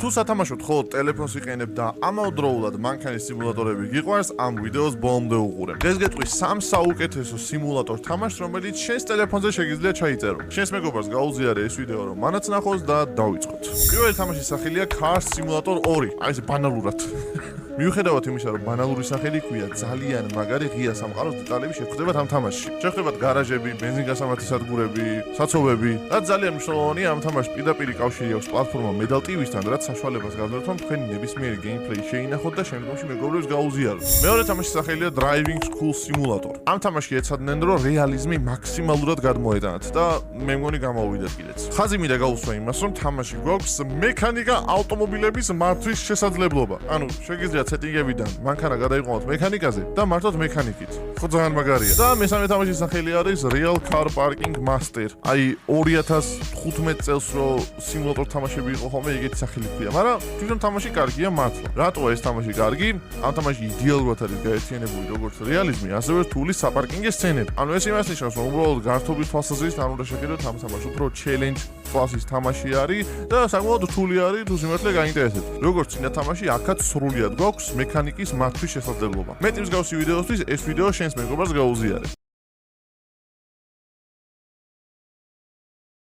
თუ სათამაშოდ მხოლოდ ტელეფონს იყენებ და ამავდროულად მანქანის სიმულატორები გიყვარს, ამ ვიდეოს ბოლომდე უყურებ. ეს გეტყვის 3 საუკეთესო სიმულატორ თამაშს, რომელიც შენს ტელეფონზე შეგიძლია ჩაიწერო. შენს მეგობარს გაუზიარე ეს ვიდეო, რომ მანაც ნახოს და დავიწყოთ. პირველი თამაშის სახელია Car Simulator 2. აი ეს ბანალურად. მიუხედავად იმისა, რომ ბანალური სახელი ქვია, ძალიან მაგარი ღია სამყაროს დეტალები შეხვდებათ ამ თამაშში. შეხვდებათ გარაჟები, ბენზინგასამართი სადგურები, საცობები. რაც ძალიან მნიშვნელოვანია ამ თამაშს პირდაპირი კავშირი აქვს პლატფორმა Medal TV-სთან, რაც საშუალებას გაძლევთ, რომ თქვენი ნებისმიერი გეიმპლეი შეინახოთ და შემდგომში მეგობრებს გაუზიაროთ. მეორე თამაშის სახელია Driving School Simulator. ამ თამაშში ეცადნენ, რომ რეალიზმი მაქსიმალურად გადმოეტანათ და მე მგონი გამოვიდეთ კიდეც. ხაზი მინდა გაუსვა იმას, რომ თამაში გვაქვს მექანიკა ავტომობილების მართვის შესაძლებლობა. ანუ შეგიძლიათ სეტინგებიდან მანქანა გადაიყვანოთ მექანიკაზე და მართოთ მექანიკით. ხო ძალიან მაგარია. და მესამე თამაშის სახელი არის Real Car Parking Master. აი 2015 წელს რო სიმულატორ თამაშები იყო ხოლმე, ეგეთი სახელი ქვია, მაგრამ თვითონ თამაში კარგია მართლა. რატოა ეს თამაში კარგი? ამ თამაში იდეალურად არის გაერთიანებული როგორც რეალიზმი, ასევე რთული საპარკინგო სცენები. ანუ ეს იმას ნიშნავს, რომ უბრალოდ გართობის თვალსაზრისით არ უნდა შეგედოთ ამ თამაშს, უფრო challenge კლასის თამაში არის და საკმაოდ რთული არის თუ სიმართლე გაინტერესებთ. როგორც წინა თამაში, აქაც სრულიად გვაქვს მექანიკის მართვის შესაძლებლობა. მეტი მსგავსი ვიდეოსთვის ეს ვიდეო შენს მეგობრებს გაუზიარებ.